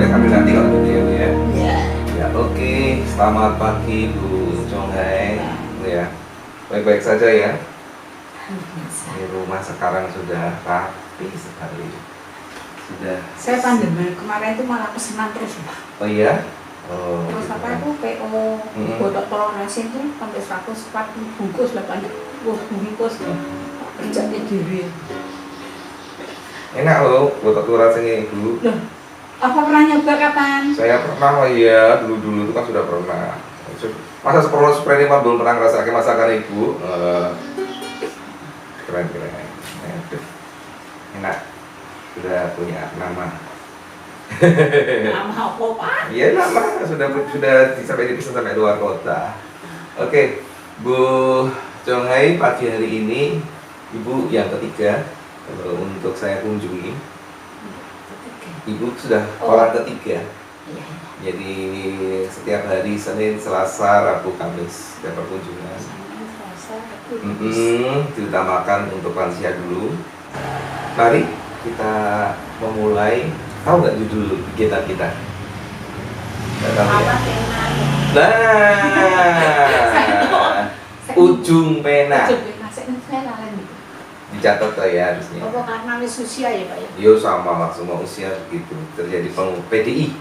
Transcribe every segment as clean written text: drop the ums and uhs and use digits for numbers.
ambil nanti kalau gitu ya Bu ya. Iya. Ya oke, selamat pagi Bu Chonghai. Ya, baik-baik saja ya. Di rumah sekarang sudah rapi sekali. Sudah. Saya pandemi kemarin itu malah pesenan terus Pak. Oh iya? Oh. Terus Gitu. apa itu PO botok telur asin itu sampai 140 bungkus 80 bungkus kerjanya diri. Enak loh, botok telur asin Ibu. Loh, apa pernah nyoba kapan? Saya pernah, oh iya, dulu itu kan sudah pernah. Masa spray ini mah belum pernah ngerasain masakan Ibu. Keren. Enak. Sudah punya nama. Nama apa Pak? Iya, nama sudah sampai dipesan sampai luar kota. Oke, Bu Chonghai, pagi hari ini Ibu yang ketiga untuk saya kunjungi. Ibu sudah orang ketiga. Iya. Jadi setiap hari Senin, Selasa, Rabu, Kamis ada perkunjungan. Diutamakan untuk lansia dulu. Mari kita memulai. Tahu nggak judul kegiatan kita? Nggak tahu ya? Nah, ujung pena. Dicatat tuh ya harusnya. Apa karena usia ya Pak ya? Yo sama lah, semua usia begitu. Terjadi PDI.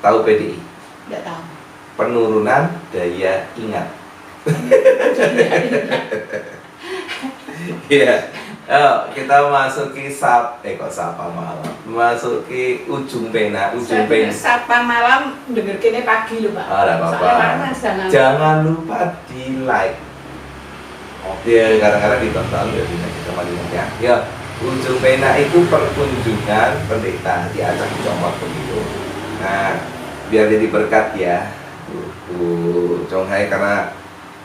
Tahu PDI? Tidak tahu. Penurunan daya ingat. Iya. Kita masuki sapa malam. Masuki ujung pena, Sapa malam denger kene pagi lho Pak. Ada apa-apa. Jangan lupa di like. Oke, kadang-kadang ditonton ya kita malinya. Ya, ujung pena itu perkunjungan pendeta diajak comot begitu. Nah, biar jadi berkat ya, Bu Chonghai, karena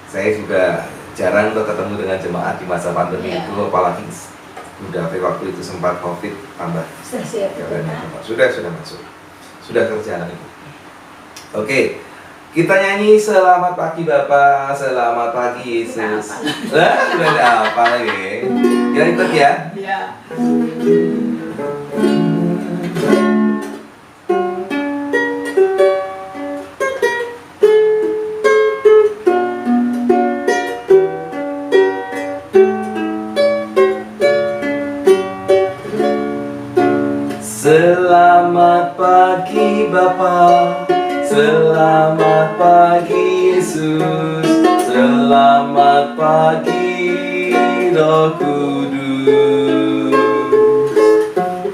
saya juga jarang tuh ketemu dengan jemaat di masa pandemi itu, apalagi udah waktu itu sempat COVID tambah. Sudah siap. Sudah masuk. Sudah kerjaan itu. Oke. Kita nyanyi selamat pagi Bapak, selamat pagi Yesus. Sudah ada apa lagi? Kita ikut ya. Iya. Selamat pagi Bapak, selamat pagi Yesus, selamat pagi Roh Kudus.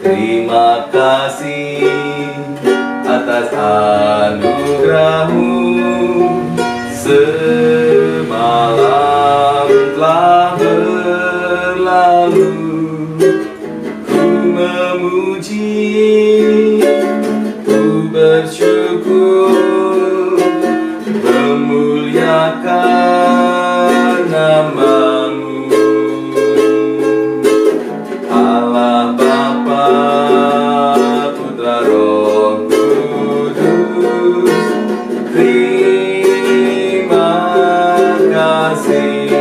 Terima kasih atas anugerah-Mu, semalam telah berlalu. Memuji, ku bersyukur, memuliakan nama-Mu, Allah Bapa, Putra Roh Kudus. Terima kasih.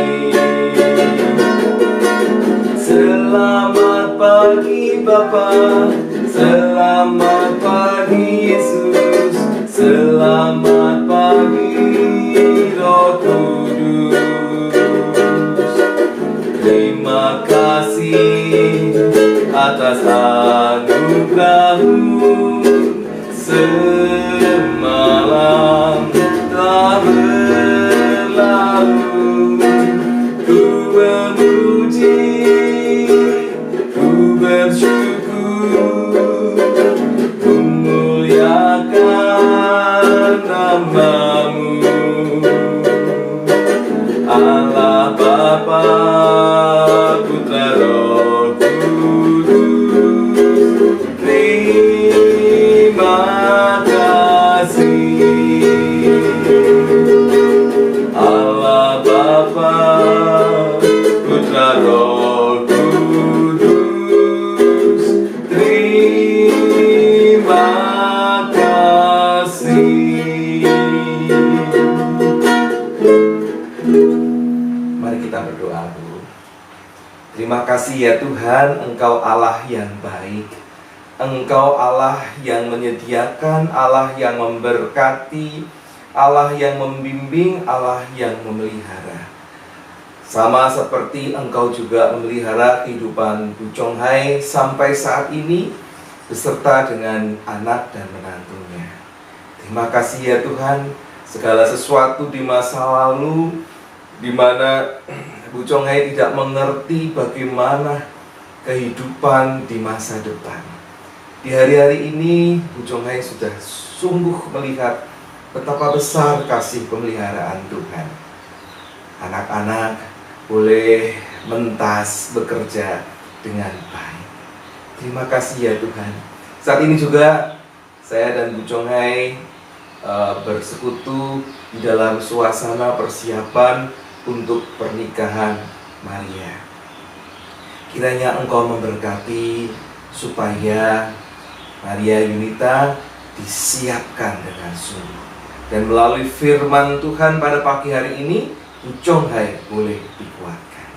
Selamat pagi Bapa, selamat pagi Yesus, selamat pagi Roh Kudus. Terima kasih atas anugerah-Mu, semalam telah berlalu. Ku memuji, bersyukur, memuliakan nama-Mu, Allah Bapa, Putra Roh Kudus. Terima kasih, Allah Bapa, Putra Roh Kudus. Terima kasih. Mari kita berdoa dulu. Terima kasih ya Tuhan, Engkau Allah yang baik. Engkau Allah yang menyediakan, Allah yang memberkati, Allah yang membimbing, Allah yang memelihara. Sama seperti Engkau juga memelihara kehidupan Bu Chong Hai sampai saat ini, beserta dengan anak dan menantunya. Terima kasih ya Tuhan, segala sesuatu di masa lalu, di mana Bu Chong Hai tidak mengerti bagaimana kehidupan di masa depan. Di hari-hari ini, Bu Chong Hai sudah sungguh melihat betapa besar kasih pemeliharaan Tuhan. Anak-anak boleh mentas bekerja dengan baik. Terima kasih ya Tuhan. Saat ini juga saya dan Bu Chong Hai bersekutu di dalam suasana persiapan untuk pernikahan Maria. Kiranya Engkau memberkati supaya Maria Yunita disiapkan dengan sungguh. Dan melalui firman Tuhan pada pagi hari ini, Bu Chong Hai boleh dikuatkan.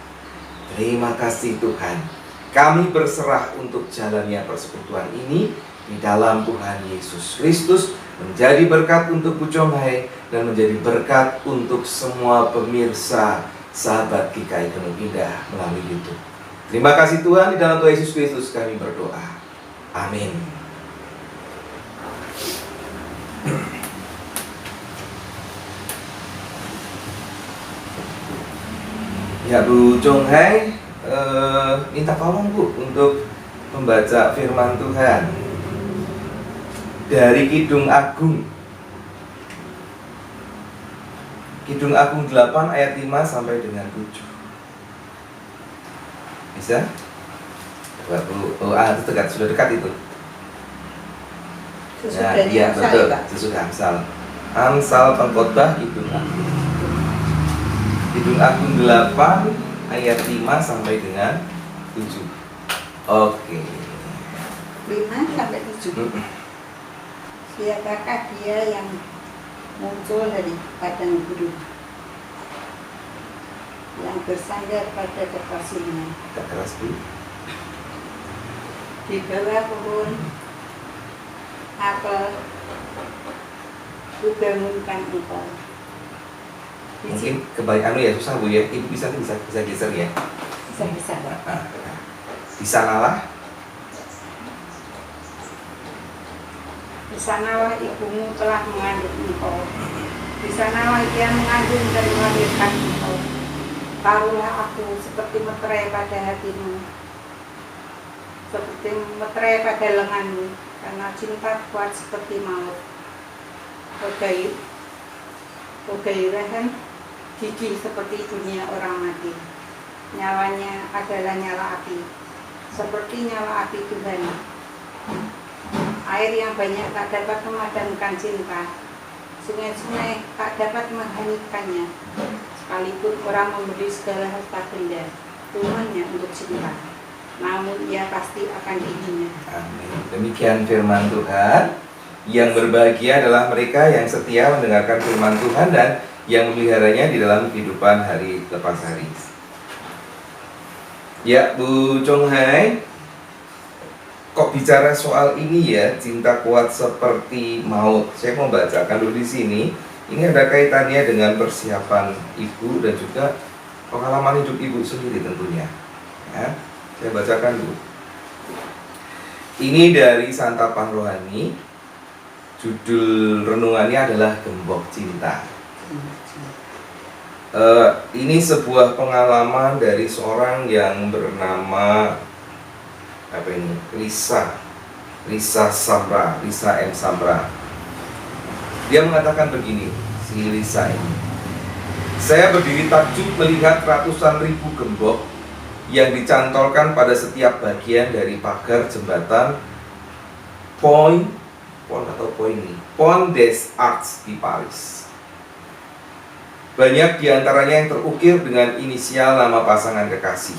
Terima kasih Tuhan. Kami berserah untuk jalannya persekutuan ini di dalam Tuhan Yesus Kristus, menjadi berkat untuk Bu Chong Hai dan menjadi berkat untuk semua pemirsa sahabat GKI Gunung Indah melalui YouTube. Terima kasih Tuhan, di dalam Tuhan Yesus Kristus kami berdoa. Amin. Ya Bu Chong Hai, minta tolong Bu untuk membaca firman Tuhan dari Kidung Agung. Kidung Agung 8 ayat 5 sampai dengan 7. Bisa? Coba Bu, itu dekat, sudah dekat itu. Nah, iya betul, sesudah Amsal. Amsal Pengkhotbah Kidung Agung. Kidung Agung 8 ayat 5 sampai dengan 7. Oke. 5 sampai 7. Siapakah dia yang muncul dari padang gurun, yang bersandar pada kekasihnya? Tak keras Bu. Di bawah pohon apel kubangunkan engkau. Mungkin kebaikan ya susah Bu ya. Ibu bisa geser ya. Bisa. Di sanalah. Di sanalah ibumu telah mengandung engkau. Di sanalah dia mengandung dan melahirkan engkau. Taruhlah aku seperti meterai pada hatimu, seperti meterai pada lenganmu, karena cinta kuat seperti maut. Kegairahan gigi seperti dunia orang mati. Nyalanya adalah nyala api, seperti nyala api Tuhan. Air yang banyak tak dapat memadamkan cinta. Sungai-sungai tak dapat menghanyutkannya. Sekalipun orang memberi segala harta benda Tuhannya untuk cinta, namun ia pasti akan diizinnya. Amin. Demikian firman Tuhan. Yang berbahagia adalah mereka yang setia mendengarkan firman Tuhan dan yang memeliharanya di dalam kehidupan hari lepas hari. Ya Bu Chong Hai, kok bicara soal ini ya, cinta kuat seperti maut. Saya mau bacakan dulu di sini. Ini ada kaitannya dengan persiapan ibu dan juga pengalaman hidup ibu sendiri tentunya. Ya, saya bacakan dulu. Ini dari Santapan Rohani. Judul renungannya adalah Gembok Cinta. Ini sebuah pengalaman dari seorang yang bernama Lisa M. Samra. Dia mengatakan begini, si Lisa ini. Saya berdiri takjub melihat ratusan ribu gembok yang dicantolkan pada setiap bagian dari pagar jembatan Pont des Arts di Paris. Banyak diantaranya yang terukir dengan inisial nama pasangan kekasih.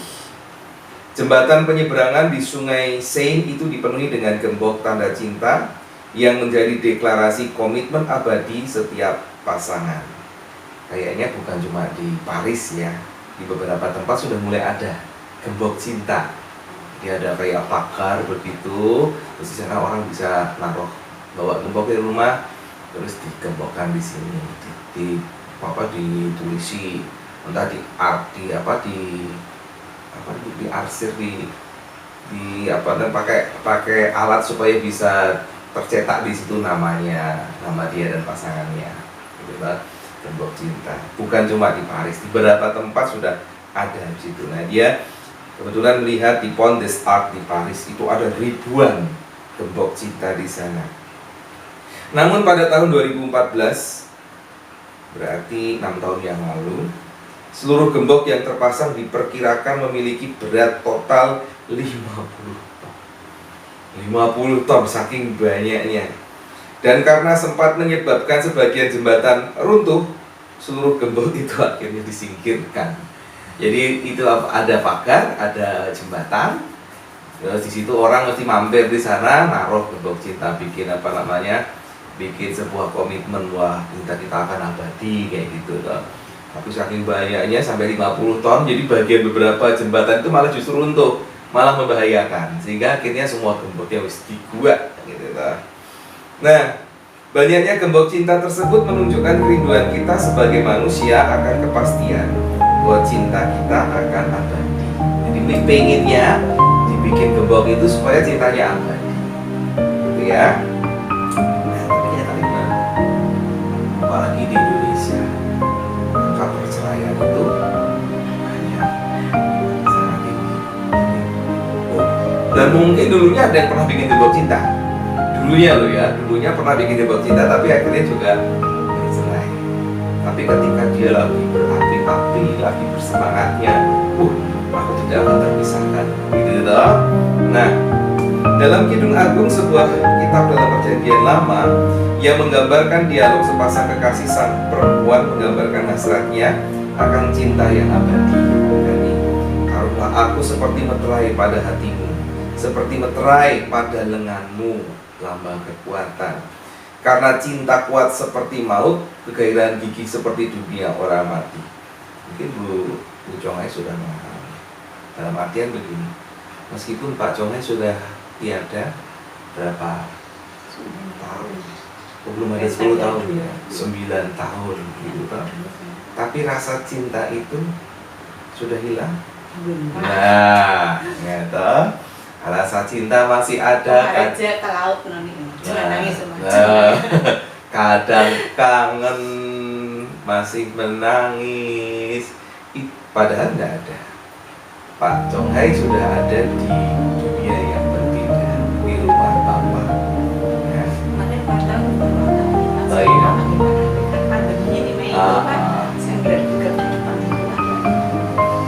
Jembatan penyeberangan di Sungai Seine itu dipenuhi dengan gembok tanda cinta yang menjadi deklarasi komitmen abadi setiap pasangan. Kayaknya bukan cuma di Paris ya, di beberapa tempat sudah mulai ada gembok cinta. dia ada kayak pagar begitu, terus di sana orang bisa naruh bawa gembok di rumah, terus digembokkan di sini, ditulisi, entah diarsir di apa dan pakai alat supaya bisa tercetak di situ namanya, nama dia dan pasangannya, gitu kan. Gembok cinta bukan cuma di Paris, di beberapa tempat sudah ada di situ. Nah, dia kebetulan melihat di Pont des Arts di Paris itu ada ribuan gembok cinta di sana. Namun pada tahun 2014, berarti 6 tahun yang lalu, seluruh gembok yang terpasang diperkirakan memiliki berat total 50 ton. 50 ton, saking banyaknya. Dan karena sempat menyebabkan sebagian jembatan runtuh, seluruh gembok itu akhirnya disingkirkan. Jadi itu ada pagar, ada jembatan. Terus di situ orang mesti mampir di sana, naruh gembok cinta, bikin bikin sebuah komitmen, wah kita akan abadi kayak gitu loh. Tapi saking banyaknya sampai 50 ton, jadi bagian beberapa jembatan itu malah justru runtuh, malah membahayakan, sehingga akhirnya semua gemboknya harus dibuat gitu loh. Nah, banyaknya gembok cinta tersebut menunjukkan kerinduan kita sebagai manusia akan kepastian bahwa cinta kita akan abadi. Jadi pengennya dibikin gembok itu supaya cintanya abadi, gitu ya. Nah, tapi ternyata gimana? Apalagi di Indonesia, angka perceraian itu banyak, sangat tinggi. Dan mungkin dulunya ada yang pernah bikin gembok cinta. Dulunya pernah bikin gembok cinta, tapi akhirnya juga bercerai. Tapi ketika dia lagi berapi-api, lagi bersemangatnya, aku tidak akan terpisahkan, gitu toh. Nah, dalam Kidung Agung, sebuah kitab dalam Perjanjian Lama yang menggambarkan dialog sepasang kekasih, sang perempuan menggambarkan hasratnya akan cinta yang abadi. Jadi, taruhlah aku seperti meterai pada hatimu, seperti meterai pada lenganmu, lambang kekuatan. Karena cinta kuat seperti maut, kegairahan gigih seperti dunia orang mati. Mungkin Bu Chonghai sudah mengalami. Dalam artian begini, meskipun Pak Chonghai sudah tiada berapa tahun, belum ada 10 tahun ya, 9 tahun gitu kan. Tapi rasa cinta itu sudah hilang. Nah, gitu. Rasa cinta masih ada kan? Aja ke laut nanti. Kadang kangen, masih menangis. Padahal nggak ada. Pak Chonghai sudah ada di dunia yang berbeda, di rumah Bapak. Ya. Kemarin 4 tahun baru Oh iya. Pandeminya di Mei itu kan, saya kira juga di depan itu ada.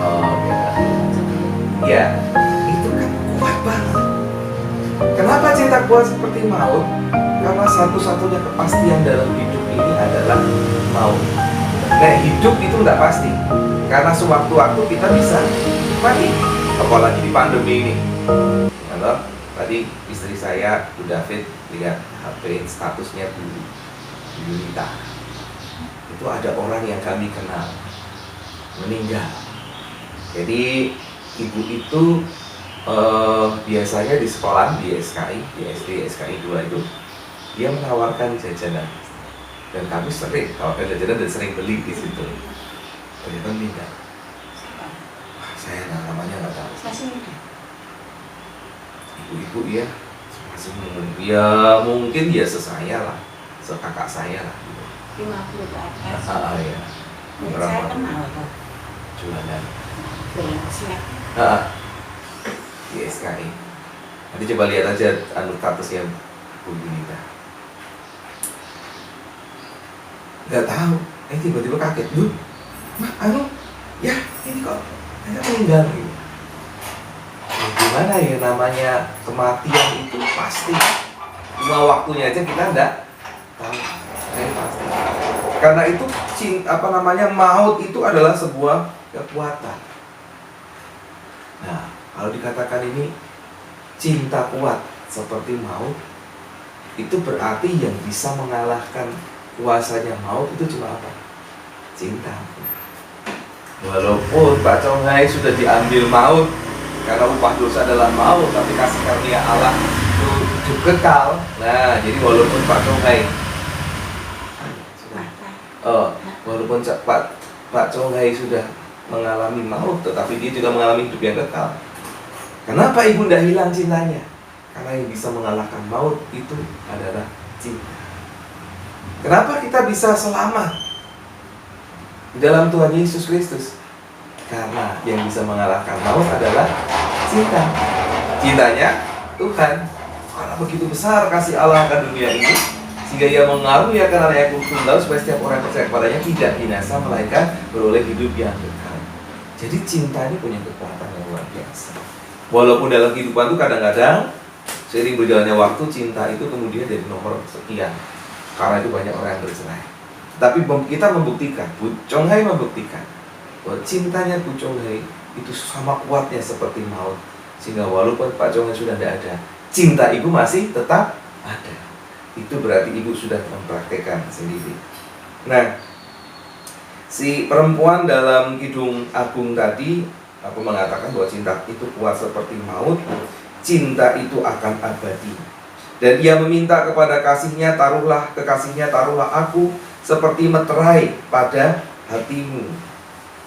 Oh ya. Kenapa cinta kuat seperti maut? Karena satu-satunya kepastian dalam hidup ini adalah maut. Nah, hidup itu tidak pasti, karena sewaktu-waktu kita bisa mati. Apalagi di pandemi ini. Kalau tadi istri saya, Bu David, lihat HP statusnya Bu Yunita. Itu ada orang yang kami kenal meninggal. Jadi ibu itu biasanya di sekolah, di SKI, di SD SKI 2 itu dia menawarkan jajanan, dan kami sering tawarkan jajanan dan sering beli di situ. Ternyata meninggal. Saya namanya nggak tahu. Masih muda. Ibu-ibu ya, masih mungkin ya sesaya lah, sekakak saya lah. 50 ke atas. Ya. Saya kenal kok. Jualan. Snack. Di SKI. Nanti coba lihat aja statusnya Bu Yunita. Nggak tahu, tiba-tiba kaget, Bu, ya ini kok saya meninggal gitu. Gimana ya, namanya kematian itu pasti. Cuma waktunya aja kita nggak tahu. Pasti. Karena itu maut itu adalah sebuah kekuatan. Nah, kalau dikatakan ini cinta kuat seperti maut, itu berarti yang bisa mengalahkan kuasanya maut itu cuma apa? Cinta. Walaupun Pak Chonghai sudah diambil maut, karena upah dosa adalah maut, tapi kasih karunia Allah itu hidup kekal. Nah, jadi walaupun Pak Conghai walaupun Pak Conghai sudah mengalami maut, tetapi dia juga mengalami hidup yang kekal. Kenapa ibu tidak hilang cintanya? Karena yang bisa mengalahkan maut itu adalah cinta. Kenapa kita bisa selamat di dalam Tuhan Yesus Kristus? Karena yang bisa mengalahkan maut adalah cinta. Cintanya Tuhan. Karena begitu besar kasih Allah akan dunia ini, sehingga Ia mengaruniakan anaknya tunggal supaya setiap orang yang percaya kepadanya tidak binasa, melainkan beroleh hidup yang kekal. Jadi cinta ini punya kekuatan yang luar biasa. Walaupun dalam kehidupan itu kadang-kadang seiring berjalannya waktu, cinta itu kemudian jadi nomor sekian, karena itu banyak orang yang bercerai. Tapi kita membuktikan, Bu Conghai membuktikan bahwa cintanya Bu Conghai itu sama kuatnya seperti maut, sehingga walaupun Pak Conghai sudah tidak ada, cinta ibu masih tetap ada. Itu berarti ibu sudah mempraktekkan sendiri. Nah, si perempuan dalam Kidung Agung tadi, aku mengatakan bahwa cinta itu kuat seperti maut, cinta itu akan abadi. Dan ia meminta kepada kekasihnya, taruhlah aku seperti meterai pada hatimu.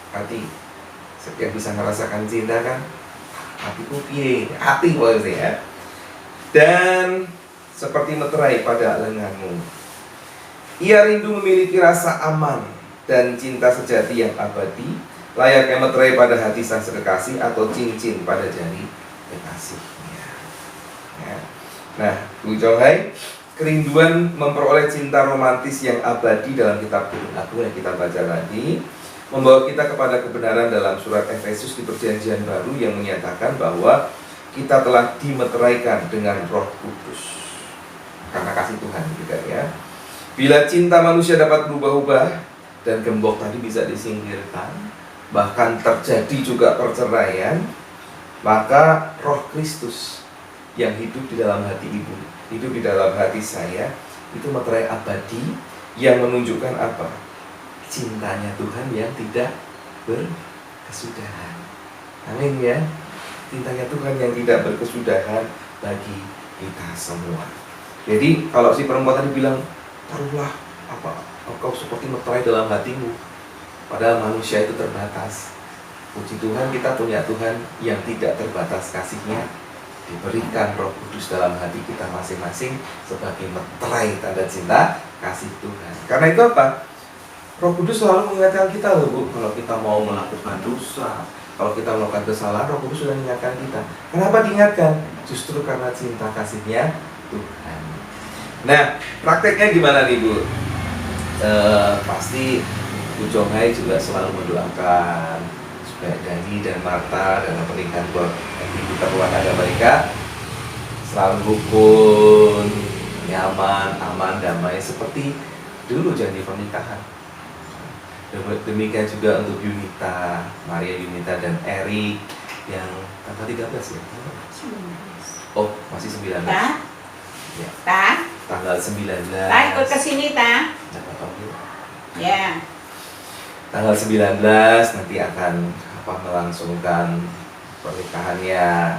Hati, setiap bisa merasakan cinta kan? Hatiku piye? Hati maksudnya ya. Dan seperti meterai pada lenganmu. Ia rindu memiliki rasa aman dan cinta sejati yang abadi, layaknya meterai pada hati sang sekekasih atau cincin pada jari kekasihnya. Ya. Nah, Bu Conghai, kerinduan memperoleh cinta romantis yang abadi dalam kitab Kidung Agung yang kita baca tadi, membawa kita kepada kebenaran dalam surat Efesus di Perjanjian Baru yang menyatakan bahwa kita telah dimeteraikan dengan Roh Kudus karena kasih Tuhan juga ya. Bila cinta manusia dapat berubah-ubah dan gembok tadi bisa disingkirkan, bahkan terjadi juga perceraian, maka Roh Kristus yang hidup di dalam hati ibu, hidup di dalam hati saya, itu meterai abadi yang menunjukkan apa? Cintanya Tuhan yang tidak berkesudahan. Amin ya. Cintanya Tuhan yang tidak berkesudahan bagi kita semua. Jadi kalau si perempuan tadi bilang, taruhlah engkau seperti meterai dalam hatimu, padahal manusia itu terbatas. Puji Tuhan, kita punya Tuhan yang tidak terbatas kasihnya, diberikan Roh Kudus dalam hati kita masing-masing sebagai meterai tanda cinta kasih Tuhan. Karena itu apa? Roh Kudus selalu mengingatkan kita loh Bu, kalau kita mau melakukan dosa, kalau kita melakukan kesalahan, Roh Kudus sudah mengingatkan kita. Kenapa diingatkan? Justru karena cinta kasihnya Tuhan. Nah, prakteknya gimana nih Bu? Pasti Bu Conghai juga selalu mendoakan supaya Dani dan Marta dalam pernikahan ibu rumah tangga mereka selalu rukun, nyaman, aman, damai seperti dulu janji pernikahan. Demikian juga untuk Yunita, Maria Yunita dan Erik yang tanggal 13 ya? Oh, masih 19. Ya. Tanggal 19. Ikut ke sini, Ta. Ya. Tanggal 19 nanti akan melangsungkan pernikahannya.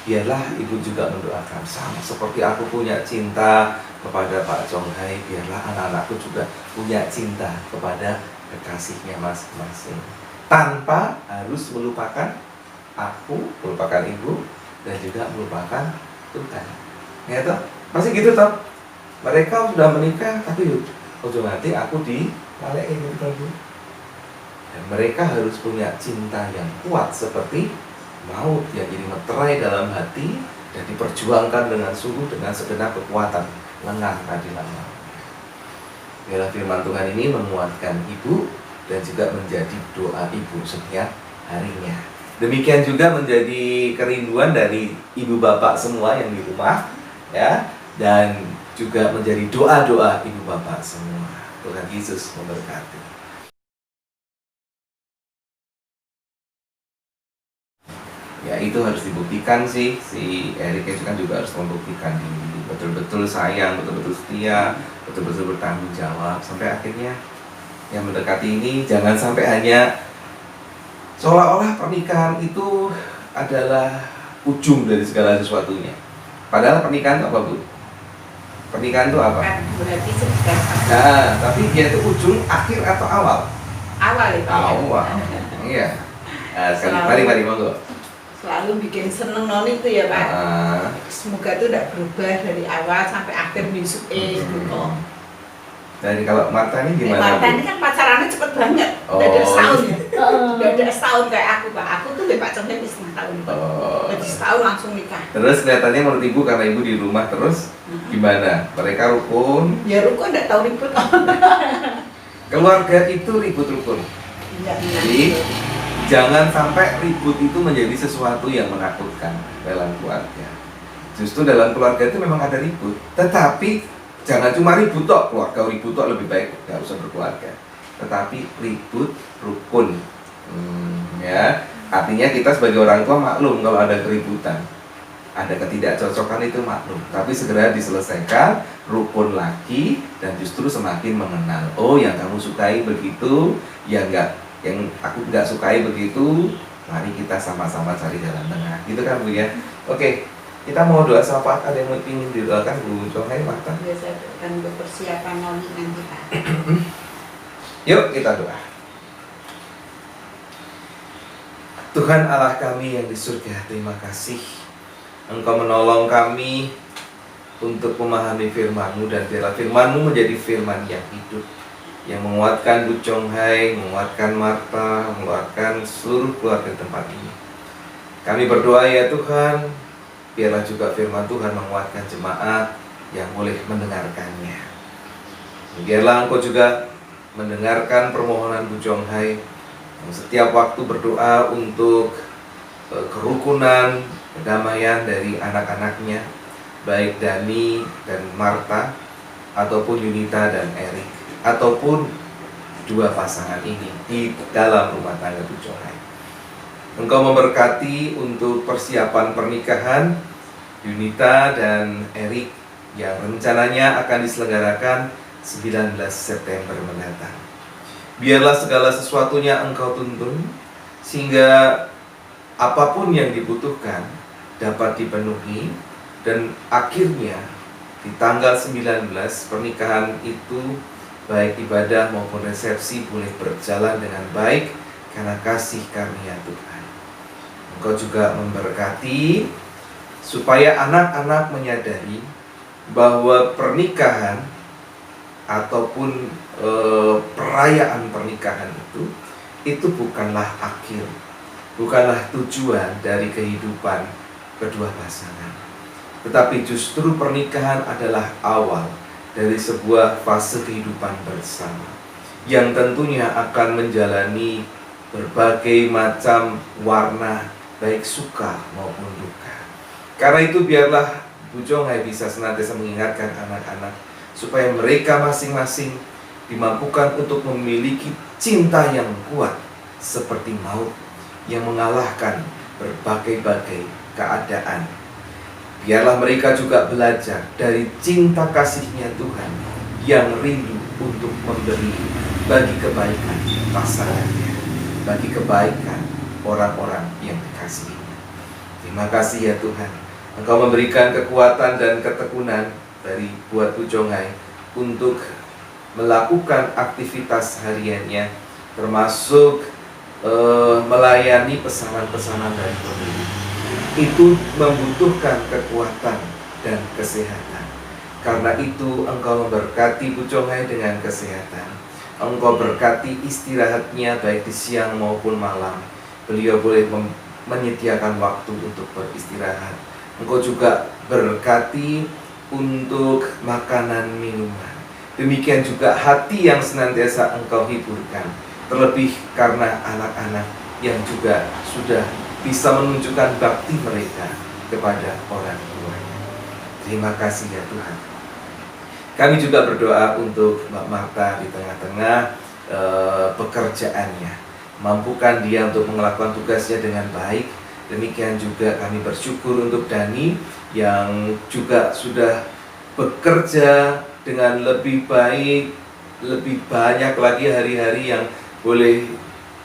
Biarlah ibu juga mendoakan sama seperti aku punya cinta kepada Pak Conghai, biarlah anak-anakku juga punya cinta kepada kekasihnya masing-masing, tanpa harus melupakan aku, melupakan ibu, dan juga melupakan Tuhan. Ya toh? Masih gitu toh? Mereka sudah menikah, tapi ujung nanti aku dilalaikan gitu kan Bu. Dan mereka harus punya cinta yang kuat seperti maut yang jadi meterai dalam hati dan diperjuangkan dengan sungguh dengan segenap kekuatan lengah tadi lama. Biarlah firman Tuhan ini menguatkan ibu dan juga menjadi doa ibu setiap harinya. Demikian juga menjadi kerinduan dari ibu bapak semua yang di rumah ya, dan juga menjadi doa-doa ibu bapak semua. Tuhan Yesus memberkati. Ya itu harus dibuktikan sih, si Erik kan juga harus membuktikan diri, betul-betul sayang, betul-betul setia, betul-betul bertanggung jawab, sampai akhirnya yang mendekati ini jangan sampai hanya seolah-olah pernikahan itu adalah ujung dari segala sesuatunya. Padahal pernikahan itu apa, Bu? Pernikahan itu apa? Kan berarti sedang Nah, tapi dia itu ujung, akhir atau awal? awal itu. Awal. Iya. Nah, sekali mari monggo. Selalu bikin seneng noni itu ya Pak. Ah. Semoga itu tidak berubah dari awal sampai akhir besok gitu. Jadi kalau Marta ini gimana? Marta ini kan pacarannya cepet banget. Oh. Udah ada setahun ya. Udah ada setahun kayak aku Pak. Aku tuh udah pacarnya di setengah tahun. Oh. Jadi setahun langsung nikah. Terus kelihatannya menurut ibu karena ibu di rumah terus gimana? Mereka rukun. Ya rukun enggak tahu ribut. Keluarga itu ribut rukun. Jadi jangan sampai ribut itu menjadi sesuatu yang menakutkan dalam keluarga. Justru dalam keluarga itu memang ada ribut, tetapi jangan cuma ribut tok, keluarga ribut tok lebih baik nggak usah berkeluarga. Tetapi ribut rukun, ya artinya kita sebagai orang tua maklum kalau ada keributan, ada ketidakcocokan itu maklum, tapi segera diselesaikan, rukun lagi dan justru semakin mengenal. Oh yang kamu sukai begitu, ya enggak. Yang aku nggak sukai begitu, mari kita sama-sama cari jalan tengah, gitu kan Bu ya. Oke, kita mau doa sama Pak. Ada yang mau ingin didoakan Bu Conghai, Marta? Biasa dan untuk persiapan noni nanti Pak. Yuk kita doa. Tuhan Allah kami yang di surga, terima kasih Engkau menolong kami untuk memahami firman-Mu, dan biarlah firman-Mu menjadi firman yang hidup, yang menguatkan Bu Conghai, menguatkan Marta, menguatkan seluruh keluarga tempat ini. Kami berdoa ya Tuhan, biarlah juga firman Tuhan menguatkan jemaat yang boleh mendengarkannya. Biarlah Engkau juga mendengarkan permohonan Bu Conghai yang setiap waktu berdoa untuk kerukunan, kedamaian dari anak-anaknya, baik Dani dan Marta, ataupun Yunita dan Erik, ataupun dua pasangan ini di dalam rumah tangga Bu Conghai. Engkau memberkati untuk persiapan pernikahan Yunita dan Erik yang rencananya akan diselenggarakan 19 September mendatang. Biarlah segala sesuatunya Engkau tuntun, sehingga apapun yang dibutuhkan dapat dipenuhi, dan akhirnya di tanggal 19 pernikahan itu baik ibadah maupun resepsi boleh berjalan dengan baik karena kasih karunia Tuhan. Engkau juga memberkati supaya anak-anak menyadari bahwa pernikahan ataupun perayaan pernikahan itu bukanlah akhir, bukanlah tujuan dari kehidupan kedua pasangan, tetapi justru pernikahan adalah awal dari sebuah fase kehidupan bersama yang tentunya akan menjalani berbagai macam warna, baik suka maupun duka. Karena itu biarlah Bu Conghai bisa senantiasa mengingatkan anak-anak supaya mereka masing-masing dimampukan untuk memiliki cinta yang kuat seperti maut yang mengalahkan berbagai-bagai keadaan. Biarlah mereka juga belajar dari cinta kasihnya Tuhan yang rindu untuk memberi bagi kebaikan pasangannya, bagi kebaikan orang-orang yang dikasihinya. Terima kasih ya Tuhan, Engkau memberikan kekuatan dan ketekunan dari buat Bu Conghai untuk melakukan aktivitas hariannya, termasuk melayani pesanan-pesanan dari pembeli. Itu membutuhkan kekuatan dan kesehatan. Karena itu Engkau memberkati Bu Conghai dengan kesehatan. Engkau berkati istirahatnya baik di siang maupun malam. Beliau boleh menyediakan waktu untuk beristirahat. Engkau juga berkati untuk makanan minuman. Demikian juga hati yang senantiasa Engkau hiburkan. Terlebih karena anak-anak yang juga sudah bisa menunjukkan bakti mereka kepada orang tuanya. Terima kasih ya Tuhan. Kami juga berdoa untuk Mbak Marta di tengah-tengah pekerjaannya. Mampukan dia untuk melakukan tugasnya dengan baik. Demikian juga kami bersyukur untuk Dani yang juga sudah bekerja dengan lebih baik, lebih banyak lagi hari-hari yang boleh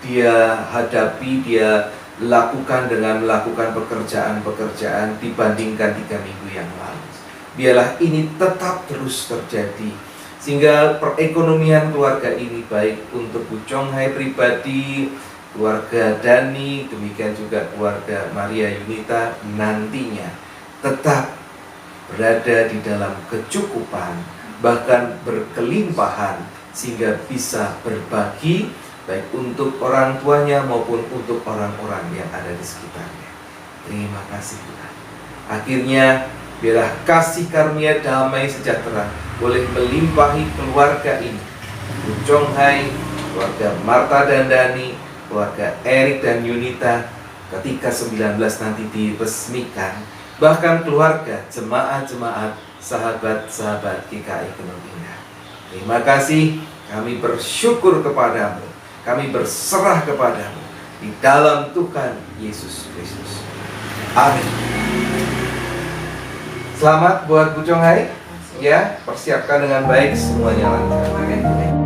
dia hadapi, dia lakukan dengan melakukan pekerjaan-pekerjaan dibandingkan 3 minggu yang lalu. Biarlah ini tetap terus terjadi, sehingga perekonomian keluarga ini, baik untuk Bu Chong Hai pribadi, keluarga Dani, demikian juga keluarga Maria Yunita, nantinya tetap berada di dalam kecukupan, bahkan berkelimpahan, sehingga bisa berbagi baik untuk orang tuanya maupun untuk orang-orang yang ada di sekitarnya. Terima kasih Tuhan. Akhirnya biarlah kasih karunia damai sejahtera boleh melimpahi keluarga ini, Bu Chong Hai, keluarga Marta dan Dani, keluarga Erik dan Yunita, ketika 19 nanti diresmikan, bahkan keluarga, jemaat-jemaat, sahabat-sahabat GKI Gunung Indah. Terima kasih, kami bersyukur kepadamu, kami berserah kepadamu di dalam Tuhan Yesus Kristus. Amin. Selamat buat Bu Chong Hai, ya, persiapkan dengan baik, semuanya lancar.